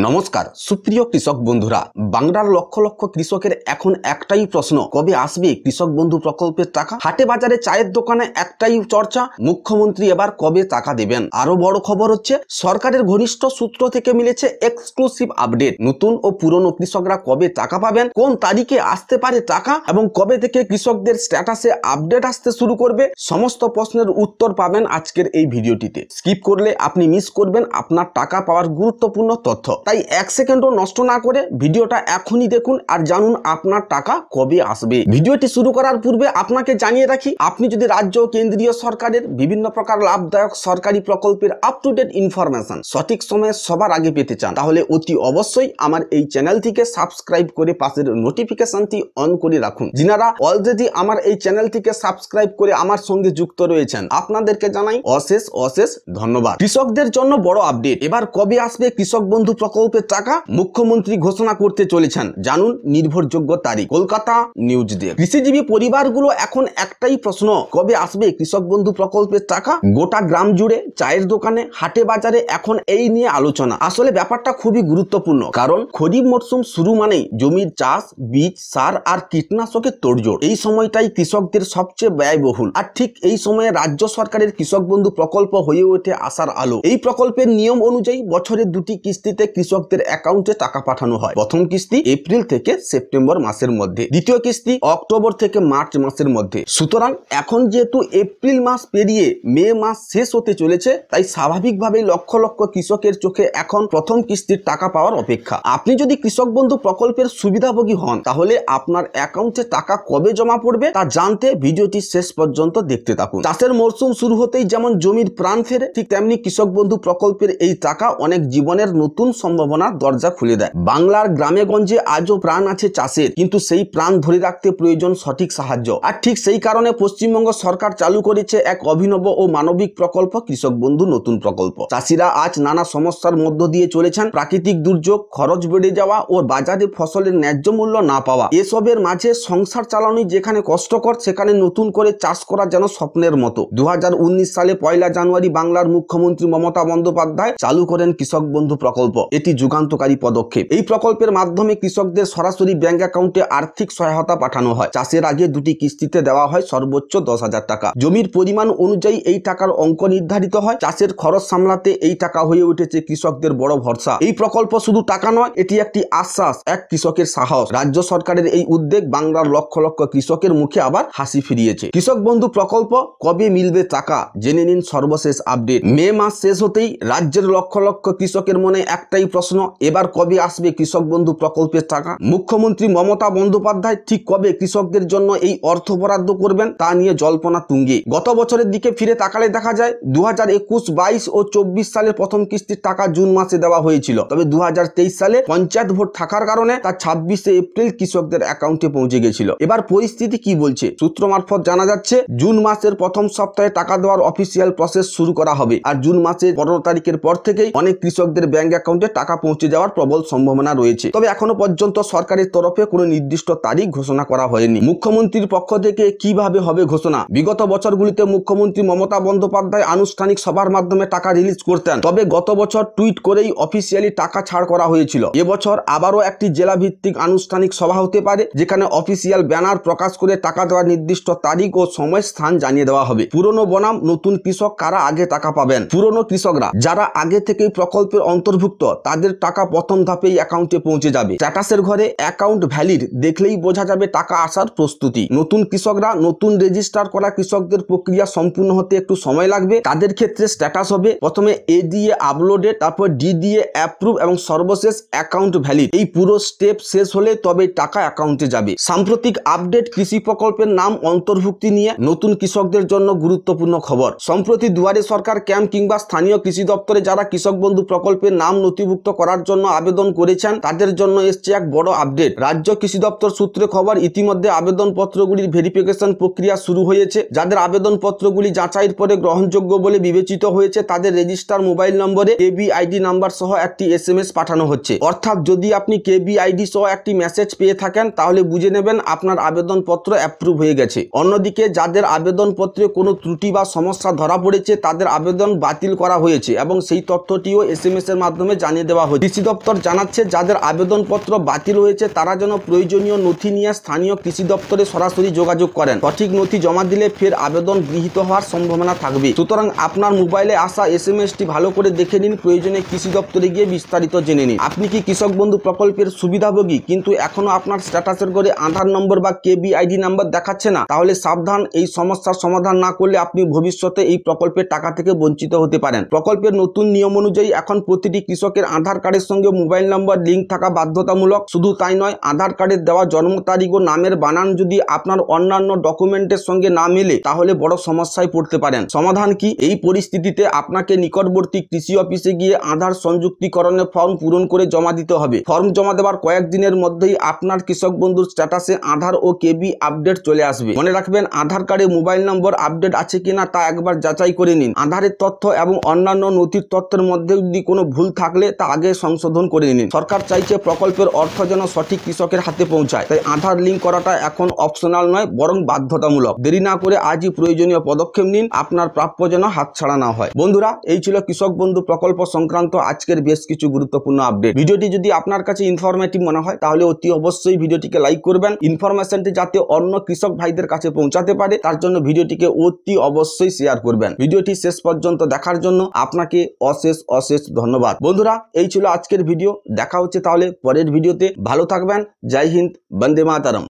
নমস্কার সুপ্রিয় কৃষক বন্ধুরা, বাংলার লক্ষ লক্ষ কৃষকের এখন একটাই প্রশ্ন, কবে আসবে কৃষক বন্ধু প্রকল্পের টাকা? হাটে বাজারে চায়ের দোকানে একটাই চর্চা, মুখ্যমন্ত্রী এবার কবে টাকা দেবেন? আরো বড় খবর হচ্ছে, সরকারের ঘনিষ্ঠ সূত্র থেকে মিলেছে এক্সক্লুসিভ আপডেট। নতুন ও পুরনো কৃষকরা কবে টাকা পাবেন, কোন তারিখে আসতে পারে টাকা এবং কবে থেকে কৃষকদের স্ট্যাটাসে আপডেট আসতে শুরু করবে, সমস্ত প্রশ্নের উত্তর পাবেন আজকের এই ভিডিওটিতে। স্কিপ করলে আপনি মিস করবেন আপনার টাকা পাওয়ার গুরুত্বপূর্ণ তথ্য। তাই এক সেকেন্ডও নষ্ট না করে ভিডিওটা এখনই দেখুন আর জানুন আপনার টাকা কবে আসবে। ভিডিওটি শুরু করার পূর্বে আপনাকে জানিয়ে রাখি, আপনি যদি রাজ্য ও কেন্দ্রীয় সরকারের বিভিন্ন প্রকার লাভদায়ক সরকারি প্রকল্পের আপ টু ডেট ইনফরমেশন সঠিক সময়ে সবার আগে পেতে চান, তাহলে অতি অবশ্যই আমার এই চ্যানেলটিকে সাবস্ক্রাইব করে পাশের নোটিফিকেশনটি অন করে রাখুন। যিনারা অলরেডি আমার এই চ্যানেলটিকে সাবস্ক্রাইব করে আমার সঙ্গে যুক্ত রয়েছেন, আপনাদেরকে জানাই অশেষ অশেষ ধন্যবাদ। কৃষকদের জন্য বড় আপডেট, এবার কবে আসবে কৃষক বন্ধু প্রকল্পের টাকা? মুখ্যমন্ত্রী ঘোষণা করতে চলেছেন, জানুন নির্ভরযোগ্য তারিখ। Kolkata news desk. কৃষিজীবী পরিবারগুলো এখন একটাই প্রশ্ন, কবে আসবে কৃষক বন্ধু প্রকল্পের টাকা? গোটা গ্রাম জুড়ে চায়ের দোকানে হাটে বাজারে এখন এই নিয়ে আলোচনা। আসলে ব্যাপারটা খুবই গুরুত্বপূর্ণ, কারণ খরিফ মরশুম শুরু মানেই জমির চাষ, বীজ, সার আর কীটনাশকের তোড়জোড়। এই সময়টাই কৃষকদের সবচেয়ে ব্যয়বহুল, আর ঠিক এই সময়ে রাজ্য সরকারের কৃষক বন্ধু প্রকল্প হয়ে ওঠে আশার আলো। এই প্রকল্পের নিয়ম অনুযায়ী বছরে দুটি কিস্তিতে কৃষকদের অ্যাকাউন্টে টাকা পাঠানো হয়। প্রথম কিস্তি এপ্রিল থেকে সেপ্টেম্বর মাসের মধ্যে, দ্বিতীয় কিস্তি অক্টোবর থেকে মার্চ মাসের মধ্যে। সুতরাং এখন যেহেতু এপ্রিল মাস পেরিয়ে মে মাস শেষ হতে চলেছে, তাই স্বাভাবিকভাবেই লক্ষ লক্ষ কৃষকের চোখে এখন প্রথম কিস্তির টাকা পাওয়ার অপেক্ষা। আপনি যদি কৃষক বন্ধু প্রকল্পের সুবিধাভোগী হন, তাহলে আপনার অ্যাকাউন্টে টাকা কবে জমা পড়বে তা জানতে ভিডিওটি শেষ পর্যন্ত দেখতে থাকুন। চাষের মরশুম শুরু হতেই যেমন জমির প্রাণ ফেরে, ঠিক তেমনি কৃষক বন্ধু প্রকল্পের এই টাকা অনেক জীবনের নতুন সম্ভাবনার দরজা খুলে দেয়। বাংলার গ্রামে গঞ্জে আজও প্রাণ আছে চাষের, কিন্তু সেই প্রাণ ধরে রাখতে প্রয়োজন সঠিক সাহায্য। আর ঠিক সেই কারণে পশ্চিমবঙ্গ সরকার চালু করেছে এক অভিনব ও মানবিক প্রকল্প, কৃষক বন্ধু নতুন প্রকল্প। চাষিরা আজ নানা সমস্যার মধ্য দিয়ে চলেছেন, প্রাকৃতিক দুর্যোগ, খরচ বেড়ে যাওয়া ও বাজারে ফসলের ন্যায্য মূল্য না পাওয়া। এসবের মাঝে সংসার চালানোই যেখানে কষ্টকর, সেখানে নতুন করে চাষ করা যেন স্বপ্নের মতো। 2019 সালে 1 জানুয়ারি বাংলার মুখ্যমন্ত্রী মমতা বন্দ্যোপাধ্যায় চালু করেন কৃষক বন্ধু প্রকল্প। এটি যুগান্তকারী পদক্ষেপ। এই প্রকল্পের মাধ্যমে কৃষকদের সরাসরি ব্যাংক অ্যাকাউন্টে আর্থিক সহায়তা পাঠানো হয়। চাষের আগে দুটি কিস্তিতে দেওয়া হয় সর্বোচ্চ 10,000 টাকা। জমির পরিমাণ অনুযায়ী এই টাকার অঙ্ক নির্ধারিত হয়। চাষের খরচ সামলাতে এই টাকা হয়ে উঠেছে কৃষকদের বড় ভরসা। এই প্রকল্প শুধু টাকা নয়, এটি একটি আশ্বাস, এক কৃষকের সাহস। রাজ্য সরকারের এই উদ্যোগ বাংলার লক্ষ লক্ষ কৃষকের মুখে আবার হাসি ফিরিয়েছে। কৃষক বন্ধু প্রকল্প কবে মিলবে টাকা, জেনে নিন সর্বশেষ আপডেট। মে মাস শেষ হতেই রাজ্যের লক্ষ লক্ষ কৃষকের মনে একটাই প্রশ্ন, এবার কবে আসবে কৃষক বন্ধু প্রকল্পের টাকা? মুখ্যমন্ত্রী মমতা বন্দ্যোপাধ্যায় ঠিক কবে কৃষকদের জন্য এই অর্থ বরাদ্দ করবেন তা নিয়ে জল্পনা তুঙ্গে। গত বছরের দিকে ফিরে তাকালে দেখা যায় 2021, 22 ও 24 সালের প্রথম কিস্তির টাকা জুন মাসে দেওয়া হয়েছিল। তবে 2023 সালে পঞ্চায়েত ভোট থাকার কারণে তা 26 এপ্রিল কৃষকদের অ্যাকাউন্টে পৌঁছে গেছিল। এবার পরিস্থিতি কি বলছে? সূত্র মারফত জানা যাচ্ছে, জুন মাসের প্রথম সপ্তাহে টাকা দেওয়ার অফিসিয়াল প্রসেস শুরু করা হবে। আর জুন মাসের 15 তারিখের পর থেকেই অনেক কৃষকদের ব্যাংক অ্যাকাউন্টে টাকা পৌঁছে যাওয়ার প্রবল সম্ভাবনা রয়েছে। তবে এখনো পর্যন্ত সরকারের তরফে কোনো নির্দিষ্ট তারিখ ঘোষণা করা হয়নি। মুখ্যমন্ত্রীর পক্ষ থেকে কিভাবে হবে ঘোষণা? বিগত বছরগুলিতে মুখ্যমন্ত্রী মমতা বন্দ্যোপাধ্যায় আনুষ্ঠানিক সভার মাধ্যমে টাকা রিলিজ করতেন, তবে গত বছর টুইট করেই অফিসিয়ালি টাকা ছাড় করা হয়েছিল। এবছর আবারও একটি জেলা ভিত্তিক আনুষ্ঠানিক সভা হতে পারে, যেখানে অফিসিয়াল ব্যানার প্রকাশ করে টাকা দেওয়ার নির্দিষ্ট তারিখ ও সময় স্থান জানিয়ে দেওয়া হবে। পুরনো বনাম নতুন কৃষক কারা আগে টাকা পাবেন? পুরনো কৃষকরা যারা আগে থেকেই প্রকল্পের অন্তর্ভুক্ত, তাদের টাকা প্রথম ধাপেই অ্যাকাউন্টে পৌঁছে যাবে। স্ট্যাটাসের ঘরে অ্যাকাউন্ট ভ্যালিড দেখলেই বোঝা যাবে টাকা আসার প্রস্তুতি। নতুন কৃষকরা, নতুন রেজিস্টার করা কৃষকদের প্রক্রিয়া সম্পূর্ণ হতে একটু সময় লাগবে। তাদের ক্ষেত্রে স্ট্যাটাস হবে প্রথমে এ দিয়ে আপলোডেড, তারপর ডি দিয়ে অ্যাপ্রুভ এবং সর্বশেষ অ্যাকাউন্ট ভ্যালিড। এই পুরো স্টেপ শেষ হলে তবে টাকা অ্যাকাউন্টে যাবে। সাম্প্রতিক আপডেট কৃষি প্রকল্পের নাম অন্তর্ভুক্তি নিয়ে নতুন কৃষকদের জন্য গুরুত্বপূর্ণ খবর। সম্প্রতি দুয়ারে সরকার ক্যাম্প কিংবা স্থানীয় কৃষি দপ্তরে যারা কৃষক বন্ধু প্রকল্পের নাম নথিভুক্ত করার জন্য আবেদন করেছেন, তাদের জন্য এসছে এক বড় আপডেট। রাজ্য কৃষি দপ্তর সূত্রে খবর, ইতিমধ্যে আবেদনপত্রগুলির ভেরিফিকেশন প্রক্রিয়া শুরু হয়েছে। যাদের আবেদনপত্রগুলি যাচাইয়ের পরে গ্রহণযোগ্য বলে বিবেচিত হয়েছে, তাদের রেজিস্টার মোবাইল নম্বরে কেবিআইডি নাম্বার সহ একটি SMS পাঠানো হচ্ছে। অর্থাৎ যদি আপনি কেবিআইডি সহ একটি মেসেজ পেয়ে থাকেন, তাহলে বুঝে নেবেন আপনার আবেদনপত্র অ্যাপ্রুভ হয়ে গেছে। অন্যদিকে যাদের আবেদনপত্রে কোনো ত্রুটি বা সমস্যা ধরা পড়েছে, তাদের আবেদন বাতিল করা হয়েছে এবং সেই তথ্যটিও SMS এর মাধ্যমে জানিয়ে দেওয়া হচ্ছে। কৃষি দপ্তর জানাচ্ছে যাদের আবেদনপত্র বাতিল হয়েছে তারা যেন প্রয়োজনীয় নথি নিয়ে স্থানীয় কৃষি দপ্তরে সরাসরি যোগাযোগ করেন। সঠিক নথি জমা দিলে ফের আবেদন গৃহীত হওয়ার সম্ভাবনা থাকবে। সুতরাং আপনার মোবাইলে আসা SMS-টি ভালো করে দেখে নিন, প্রয়োজনে কৃষি দপ্তরে গিয়ে বিস্তারিত জেনে নিন। আপনি কি কৃষক বন্ধু প্রকল্পের সুবিধাভোগী কিন্তু এখনো আপনার স্ট্যাটাসের ঘরে আধার নম্বর বা KBID নাম্বার দেখাচ্ছে না? তাহলে সাবধান, এই সমস্যার সমাধান না করলে আপনি ভবিষ্যতে এই প্রকল্পের টাকা থেকে বঞ্চিত হতে পারেন। প্রকল্পের নতুন নিয়ম অনুযায়ী এখন প্রতিটি কৃষকের আধার কার্ডের সঙ্গে মোবাইল নম্বর লিঙ্ক থাকা বাধ্যতামূলক। শুধু তাই নয়, আধার কার্ডের দেওয়া জন্ম তারিখ ও নামের বানান যদি আপনার অন্যান্য ডকুমেন্টের সঙ্গে না মেলে তাহলে বড় সমস্যায় পড়তে পারেন। সমাধান কি? এই পরিস্থিতিতে আপনাকে নিকটবর্তী কৃষি অফিসে গিয়ে আধার সংযুক্তিকরণের ফর্ম পূরণ করে জমা দিতে হবে। ফর্ম জমা দেওয়ার কয়েকদিনের মধ্যেই আপনার কৃষক বন্ধুর স্ট্যাটাসে আধার ও KB আপডেট চলে আসবে। মনে রাখবেন, আধার কার্ডে মোবাইল নম্বর আপডেট আছে কিনা তা একবার যাচাই করে নিন। আধারের তথ্য এবং অন্যান্য নথির তথ্যের মধ্যে যদি কোনো ভুল থাকলে তা আগে সংশোধন করে নিন। সরকার চাইছে প্রকল্পের অর্থ যেন সঠিক কৃষকের হাতে পৌঁছায়, তাই আধার লিঙ্ক করাটা এখন অপশনাল নয় বরং বাধ্যতামূলক। দেরি না করে আজই প্রয়োজনীয় পদক্ষেপ নিন, আপনার প্রাপ্য যেন হাতছাড়া না হয়। বন্ধুরা, এই ছিল কৃষক বন্ধু প্রকল্প সংক্রান্ত আজকের বেশ কিছু গুরুত্বপূর্ণ আপডেট। ভিডিওটি যদি আপনার কাছে ইনফরমেটিভ মনে হয় তাহলে অতি অবশ্যই ভিডিওটিকে লাইক করবেন। ইনফরমেশনটি যাতে অন্য কৃষক ভাইদের কাছে পৌঁছাতে পারে তার জন্য ভিডিওটিকে অতি অবশ্যই শেয়ার করবেন। ভিডিওটি শেষ পর্যন্ত দেখার জন্য আপনাকে অশেষ অশেষ ধন্যবাদ। বন্ধুরা, এই ছিল আজকের ভিডিও। দেখা হচ্ছে তাহলে পরের ভিডিওতে। ভালো থাকবেন। জয় হিন্দ, বন্দে মাতরম।